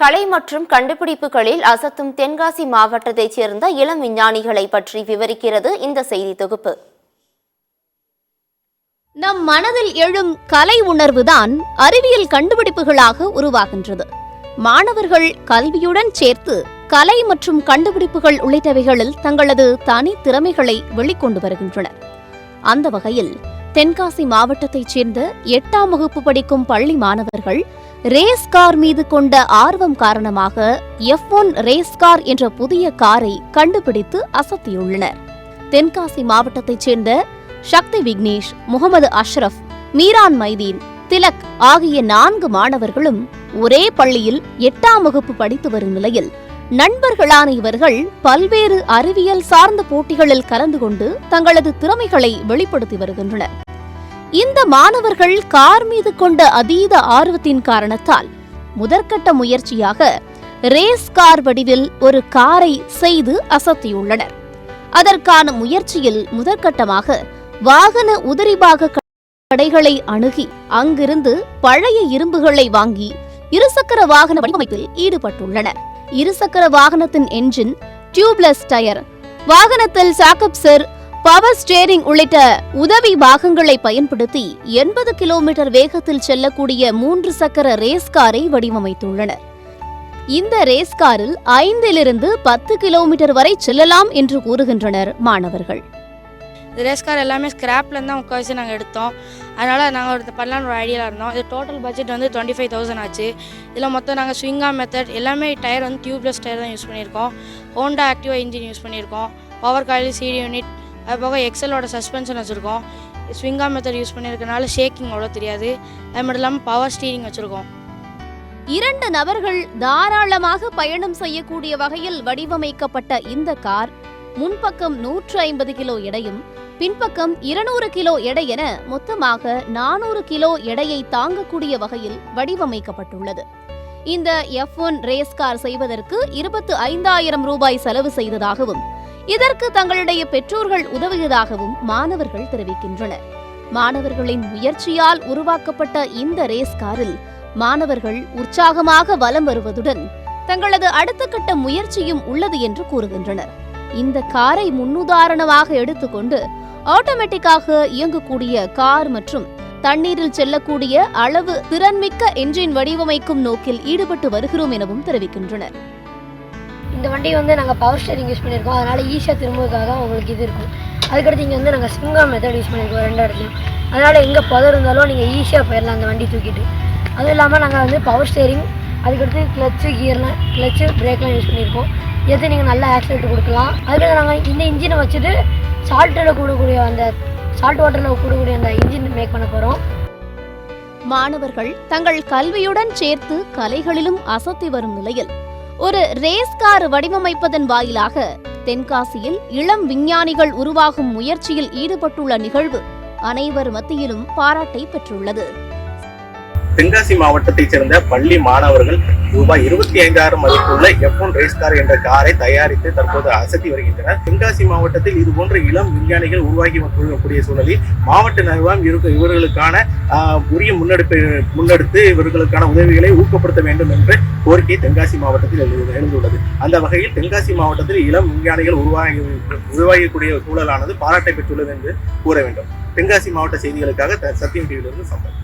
கலை மற்றும் கண்டுபிடிப்புகளில் அசத்தும் தென்காசி மாவட்டத்தைச் சேர்ந்த இளம் விஞ்ஞானிகளை பற்றி விவரிக்கிறது இந்த செய்தி தொகுப்பு. நம் மனதில் எழும் கலை உணர்வுதான் அறிவியல் கண்டுபிடிப்புகளாக உருவாகின்றது. மாணவர்கள் கல்வியுடன் சேர்த்து கலை மற்றும் கண்டுபிடிப்புகள் உள்ளிட்டவைகளில் தங்களது தனி திறமைகளை வெளிக்கொண்டு வருகின்றனர். அந்த வகையில் தென்காசி மாவட்டத்தைச் சேர்ந்த 8ஆம் வகுப்பு படிக்கும் பள்ளி மாணவர்கள் ரேஸ் கார் மீது கொண்ட ஆர்வம் காரணமாக F1 ரேஸ் கார் என்ற புதிய காரை கண்டுபிடித்து அசத்தியுள்ளனர். தென்காசி மாவட்டத்தைச் சேர்ந்த சக்தி விக்னேஷ், முகமது அஷ்ரப், மீரான் மைதீன், திலக் ஆகிய 4 மாணவர்களும் ஒரே பள்ளியில் 8ஆம் வகுப்பு படித்து வரும் நிலையில் நண்பர்களான இவர்கள் பல்வேறு அறிவியல் சார்ந்த போட்டிகளில் கலந்து கொண்டு தங்களது திறமைகளை வெளிப்படுத்தி வருகின்றனர். இந்த மாணவர்கள் கார் மீது கொண்ட அதீத ஆர்வத்தின் காரணத்தால் முதற்கட்ட முயற்சியாக ரேஸ் கார் வடிவில் ஒரு காரை செய்து அசத்தியுள்ளனர். அதற்கான முயற்சியில் முதற்கட்டமாக வாகன உதிரிபாக கடைகளை அணுகி அங்கிருந்து பழைய இரும்புகளை வாங்கி இருசக்கர வாகன வடிவமைப்பில் ஈடுபட்டுள்ளனர். இருசக்கர வாகனத்தின் என்ஜின், டியூப்லெஸ் டயர், வாகனத்தில் சாக்கப்சர், பவர் ஸ்டேரிங் உள்ளிட்ட உதவி பாகங்களை பயன்படுத்தி 80 கிலோமீட்டர் வேகத்தில் செல்லக்கூடிய 3 சக்கர ரேஸ் காரை வடிவமைத்துள்ளனர். இந்த ரேஸ் காரில் 5 to 10 கிலோமீட்டர் வரை செல்லலாம் என்று கூறுகின்றனர் மாணவர்கள். ரேஸ் கார் எல்லாமே ஸ்கிராப்லேருந்து தான் முக்கால்வாசி நாங்கள் எடுத்தோம். அதனால் நாங்கள் ஒரு பண்ணலான்னு ஒரு ஐடியாவில் இருந்தோம். இது டோட்டல் பட்ஜெட் வந்து 25,000 ஆச்சு. இதில் மொத்தம் நாங்கள் ஸ்விங்கா மெத்தட் எல்லாமே டயர் வந்து டியூப்லெஸ் டயர் தான் யூஸ் பண்ணியிருக்கோம். ஹோண்டா ஆக்டிவா இன்ஜின் யூஸ் பண்ணியிருக்கோம். பவர் காயில் CD யூனிட், அது போக எக்ஸலோட சஸ்பென்ஷன் வச்சுருக்கோம். ஸ்விங்கா மெத்தட் யூஸ் பண்ணியிருக்கனால ஷேக்கிங் அவ்வளோ தெரியாது. அது மட்டும் இல்லாமல் பவர் ஸ்டீரிங் வச்சுருக்கோம். 2 நபர்கள் தாராளமாக பயணம் செய்யக்கூடிய வகையில் வடிவமைக்கப்பட்ட இந்த கார் முன்பக்கம் 150 கிலோ எடையும் பின்பக்கம் 200 கிலோ எடை என மொத்தமாக 400 கிலோ எடையை தாங்கக்கூடிய வகையில் வடிவமைக்கப்பட்டுள்ளது. இந்த F1 ரேஸ் கார் செய்வதற்கு 25,000 ரூபாய் செலவு செய்ததாகவும் இதற்கு தங்களுடைய பெற்றோர்கள் உதவியதாகவும் மாணவர்கள் தெரிவிக்கின்றனர். மாணவர்களின் முயற்சியால் உருவாக்கப்பட்ட இந்த ரேஸ் காரில் மாணவர்கள் உற்சாகமாக வலம் வருவதுடன் தங்களது அடுத்த கட்ட முயற்சியும் உள்ளது என்று கூறுகின்றனர். இந்த காரை முன்னுதாரணமாக எடுத்துக்கொண்டு ஆட்டோமேட்டிக்காக இயங்கக்கூடிய கார் மற்றும் தண்ணீரில் செல்லக்கூடிய அளவு திறன்மிக்க என்ஜின் வடிவமைக்கும் நோக்கில் ஈடுபட்டு வருகிறோம் எனவும் தெரிவிக்கின்றனர். இந்த வண்டி வந்து நாங்கள் பவர் ஸ்டேரிங் யூஸ் பண்ணியிருக்கோம். அதனால் ஈஸியாக திரும்புவதுக்காக உங்களுக்கு இது இருக்கும். அதுக்கடுத்து இங்கே வந்து நாங்கள் ஸ்விங்கா மெத்தட் யூஸ் பண்ணியிருக்கோம் 2 இடத்துலையும். அதனால் எங்கே புதர் இருந்தாலும் நீங்கள் ஈஸியாக போயிடலாம் அந்த வண்டி தூக்கிட்டு. அதுவும் இல்லாமல் நாங்கள் வந்து பவர் ஸ்டேரிங், அதுக்கடுத்து கிளச்சு பிரேக்லாம் யூஸ் பண்ணியிருக்கோம். எது நீங்கள் நல்லா ஆக்சிலேட்டர் கொடுக்கலாம். அதுக்கடுத்து நாங்கள் இந்த இன்ஜினை வச்சுட்டு சால்ட் வாட்டரில் கூடக்கூடிய அந்த இன்ஜின் மேக் பண்ண போகிறோம். மாணவர்கள் தங்கள் கல்வியுடன் சேர்த்து கலைகளிலும் அசத்தி வரும் நிலையில் ஒரு ரேஸ் கார் வடிவமைப்பதன் வாயிலாக தென்காசியில் இளம் விஞ்ஞானிகள் உருவாகும் முயற்சியில் ஈடுபட்டுள்ள நிகழ்வு அனைவர் மத்தியிலும் பாராட்டை பெற்றுள்ளது. தென்காசி மாவட்டத்தைச் சேர்ந்த பள்ளி மாணவர்கள் ரூபாய் 25,000 மதிப்புள்ள F1 ரேஸ் கார் என்ற காரை தயாரித்து தற்போது அசத்தி வருகின்றனர். தென்காசி மாவட்டத்தில் இதுபோன்ற இளம் விஞ்ஞானிகள் உருவாகி வரக்கூடிய சூழலில் மாவட்ட நிர்வாகம் இவர்களுக்கான உரிய முன்னெடுத்து இவர்களுக்கான உதவிகளை ஊக்கப்படுத்த வேண்டும் என்ற கோரிக்கை தென்காசி மாவட்டத்தில் எழுந்துள்ளது. அந்த வகையில் தென்காசி மாவட்டத்தில் இளம் விஞ்ஞானிகள் உருவாகக்கூடிய சூழலானது பாராட்டை பெற்றுள்ளது என்று கூற வேண்டும். தென்காசி மாவட்ட செய்திகளுக்காக சத்தியம் டிவியிலிருந்து சம்பத்.